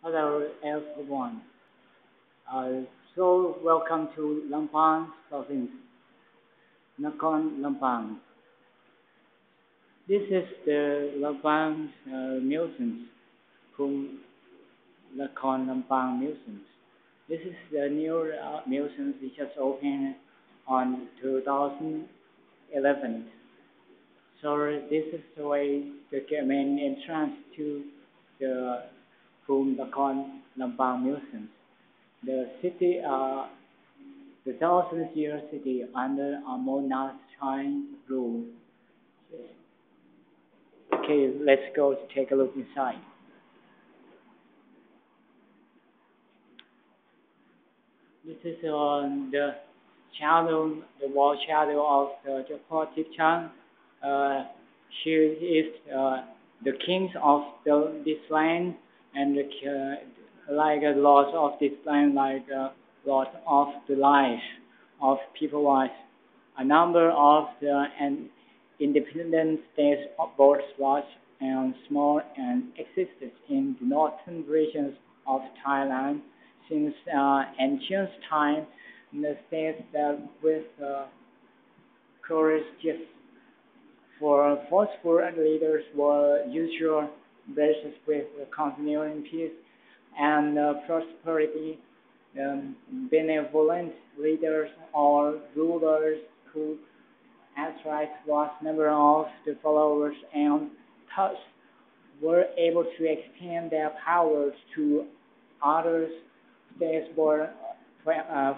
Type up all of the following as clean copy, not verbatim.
Hello, everyone. So welcome to Lampang province, Nakhon Lampang. This is the Lampang Museums, from Nakhon Lampang Museums. This is the new museum which just opened on 2011. So this is the way the main entrance to the from Nakhon Lampang Museums. The city the thousand-year city under a monarchine rule. Okay, let's go to take a look inside. This is the wall shadow of the Jaipur Chang. Uh, she is the king of this land and like a lord of this land, like lord of the life of people life. A number of the independent states, both large and small, and existed in the northern regions of Thailand since ancient time. The states that with courage for forceful leaders were usual basis with continuing peace and prosperity. Benevolent leaders or rulers who attract vast number of the followers and thus were able to extend their powers to others. States were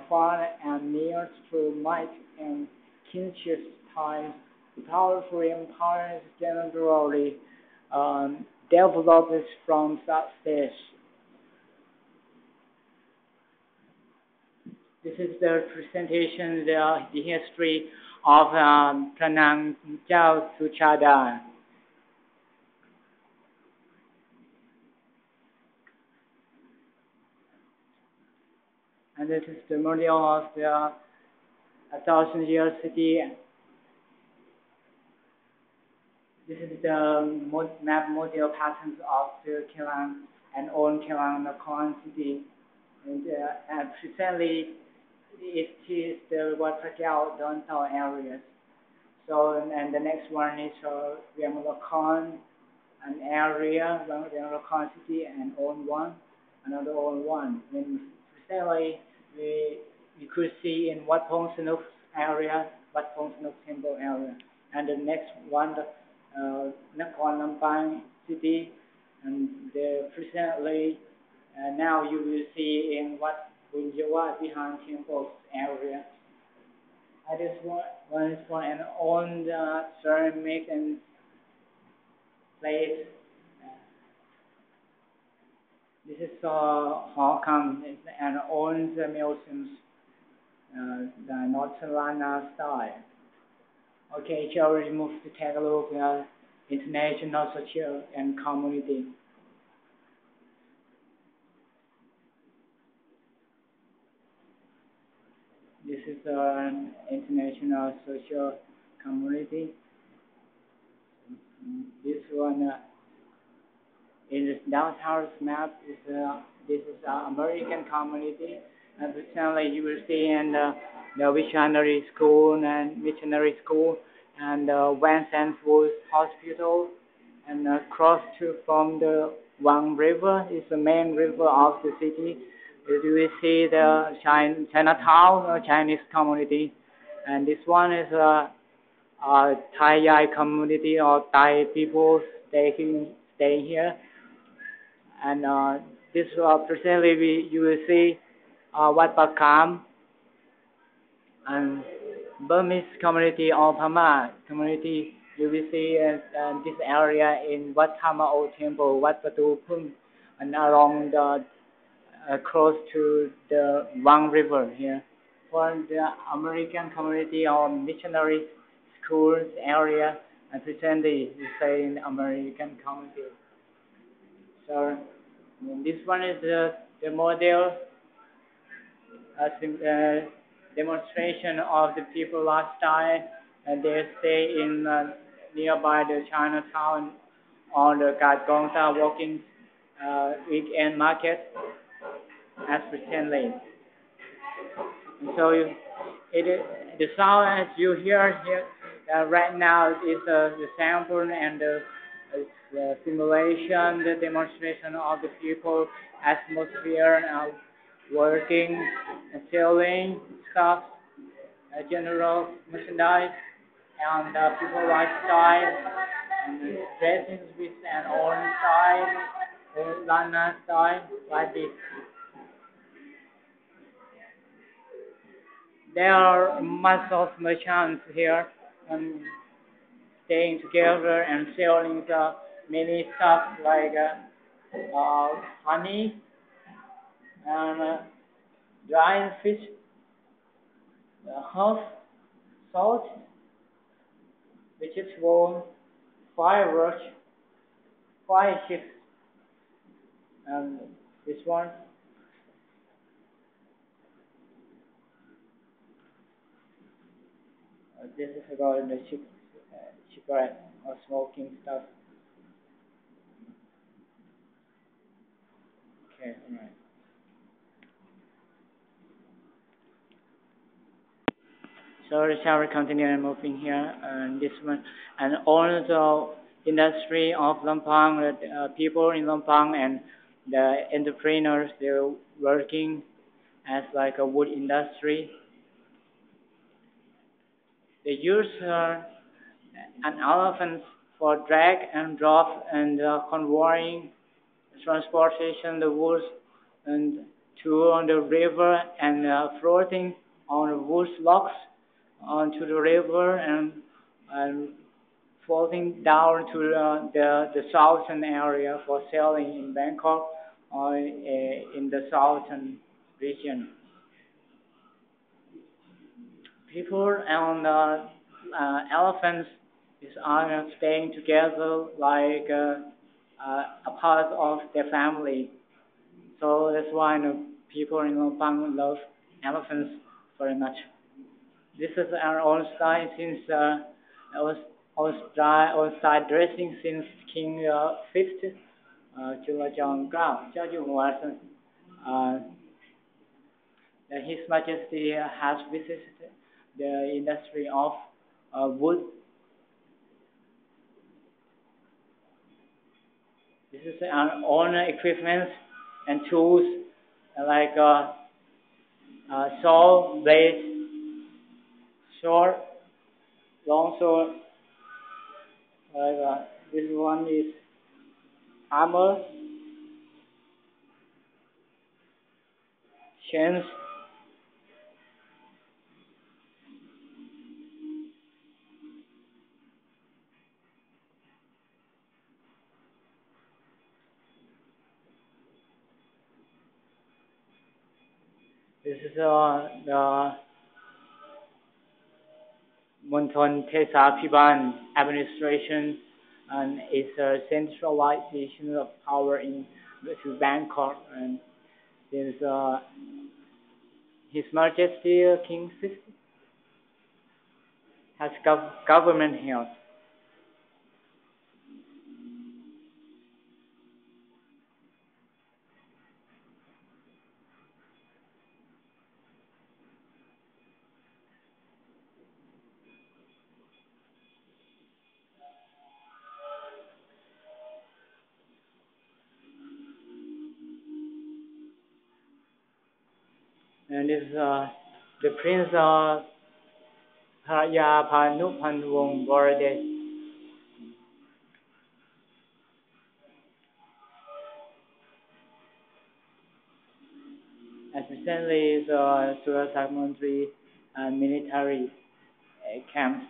far and near through might and kinship ties. The powerful empires generally developed from such states. This is the presentation, the history of Pranang Chao Suchada. And this is the model of the thousand-year city. This is the map model patterns of the Kelang and old Kelang Nakhon city. And presently, it is the Wat Phra downtown areas. So, and the next one is Yamulakhon, an area, Yamulakhon city, and own one, another own one. And presently, we could see in Wat Phong Sanuk area, Wat Phong Sanuk temple area. And the next one, Nakhon Lampang city, and presently, now you will see in Wat Bunjawa behind temples area. This one is for an old ceramic and plate. Uh, this is Hong Kong. It's an old museum, the Northern Lana style. Okay, shall we move to take a look at international social and community. This is an international social community. This one in the downtown map is this is American community. And recently you will see in the missionary school and West and Foods Hospital and across to from the Wang River is the main river of the city. You will see the Chinatown Chinese community, and this one is Thai Yai community or Thai people stay here. And this presently you will see Wat Pakam and Burmese community or Pama community. You will see this area in Wat Thamao Temple, Wat Patu Phung, and along the close to the Wang River here. For the American community or missionary schools area, and presently we say in American community. So this one is the model demonstration of the people lifestyle, and they stay in nearby the Chinatown or the Gat Gongta walking weekend market as recently. And so the sound as you hear here right now is the sample and the simulation, the demonstration of the people atmosphere and working and selling stuff, general merchandise, and people lifestyle, and dressing with an own style, or Lana style, like this. There are mass of merchants here um, staying together and selling the many stuff like honey and dried fish, herbs, salt, vegetable, fireworks, fire chips, and this one. This is about the cigarette or smoking stuff. Okay, alright. So shall we continue and moving here? And this one, and all the industry of Lampang, the people in Lampang and the entrepreneurs, they're working as like a wood industry. They use an elephant for drag and drop and convoying, transportation the woods and to on the river and floating on the wood logs onto the river and floating down to the southern area for selling in Bangkok or in the southern region. People and elephants are staying together like a part of their family. So that's why the people in Lampang love elephants very much. This is our own style since old style dressing since King Fifth, John Crown, uh, His Majesty has visited the industry of wood. This is our own equipment and tools like saw, blade, sword, long sword. This one is hammer, chains. This is the Monton Tesa Piban administration and it's a centralization of power in to Bangkok and there's His Majesty King Sixty has government here. And this the Prince Haraya Panupanwong Borde. As recently the Surat Mantri military camp.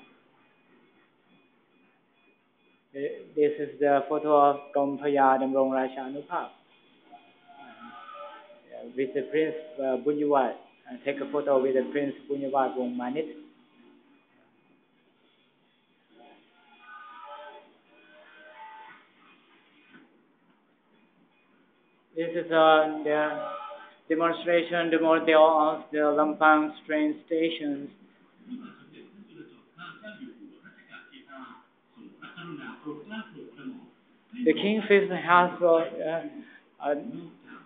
This is the photo of Gompaya Damrong Rachanupak with the Prince Bunyawat. Take a photo with the Prince Bunyawat Wong Manit. This is the demonstration, the model of the Lampang train stations. The King Fifth has uh,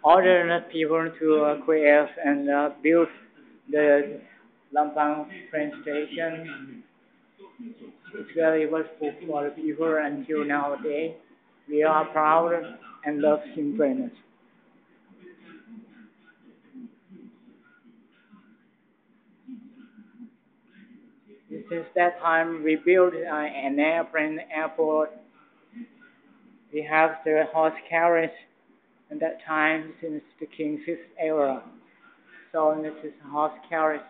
ordered people to create and build the Lampang train station. It's very useful for the people until nowadays. We are proud and love him very much. Since that time, we built an airplane airport. We have the horse carriage at that time since the King's era. So this is horse carriage.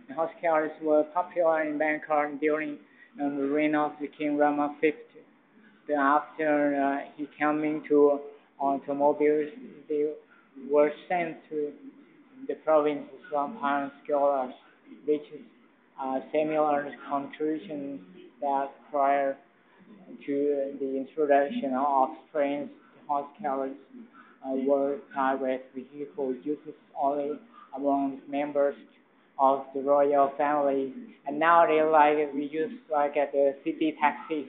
The horse carriages were popular in Bangkok during the reign of the King Rama V. Then after he coming to automobiles, they were sent to the province from scholars, which is a similar conclusion that prior to the introduction of trains, horse carriages were private vehicles used only among members of the royal family. And nowadays, like we use like at the city taxis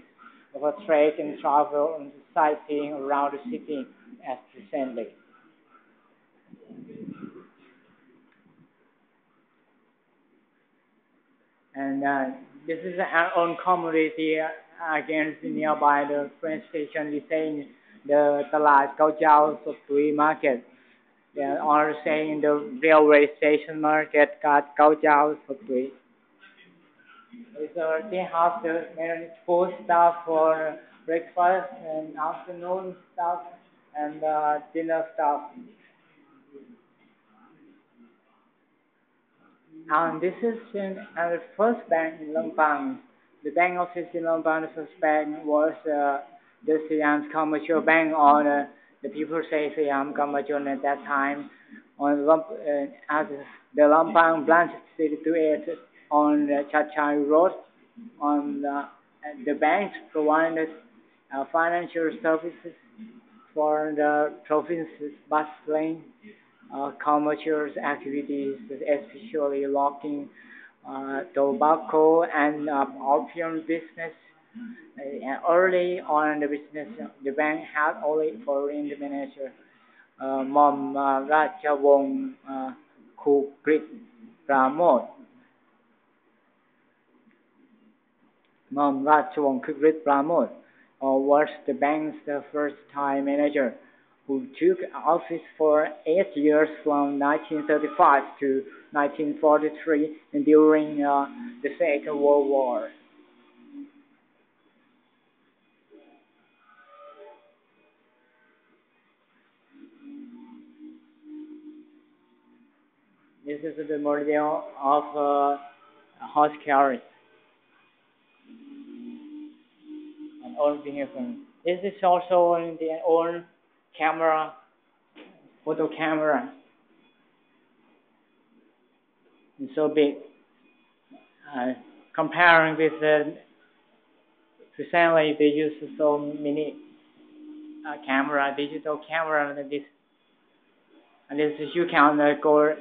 for trade and travel and sightseeing around the city as presently. And this is our own community against nearby the train station. We say in the Talat Cao Chao Sotui market. They are saying the railway station market got Cao Chao Sotui. So they have the food stuff for breakfast and afternoon stuff and dinner stuff. And this is the first bank in Lompang. The bank office in Lompang, the first bank was the Siam Commercial Bank, or the people say Siam Commercial at that time. At the Lompang branch situated on the Chachai Road. The banks provided financial services for the province's bustling commercial activities, especially logging, tobacco, and opium business. Early on in the business, the bank had only foreign manager, Mom Rajawong Kukrit Pramod. Mom Rajawong Kukrit Pramod was the bank's first-time manager, who took office for 8 years from 1935 to 1943 and during the Second World War. This is the model of horse carriage and own vehicle. This is also the own camera, photo camera. It's so big. Uh, Comparing with the recently they use so many camera, digital camera, and this you can go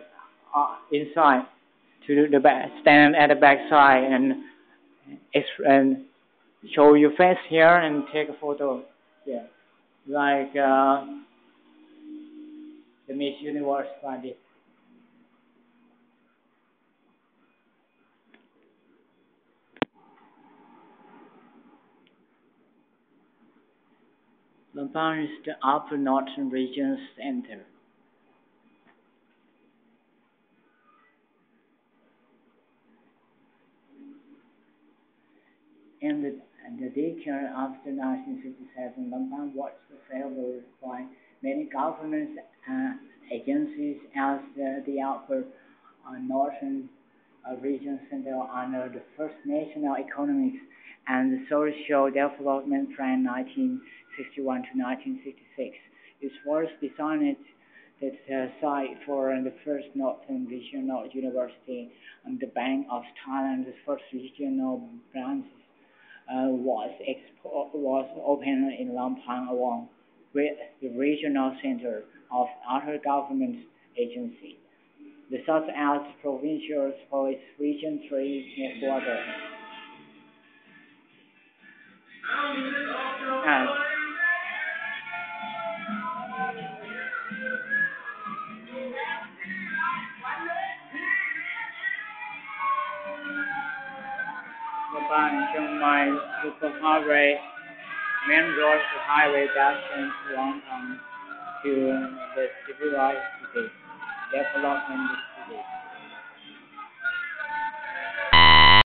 inside to the back, stand at the back side and show your face here and take a photo. Yeah, like the Miss Universe like this. Lampang is the upper northern region's center. In the decade after 1957, Lampang was favored by many governments and agencies as the upper northern region center under the first National Economic and Social Development Plan 1961 to 1966. It was designed as a site for the first Northern Regional University and the Bank of Thailand's first regional branch was opened in Lampang along with the regional center of other government agencies, such as provincial police region 3 headquarters. And and Chiang Mai superhighway, main road highway that connects Guangdong to the civilized city, development city.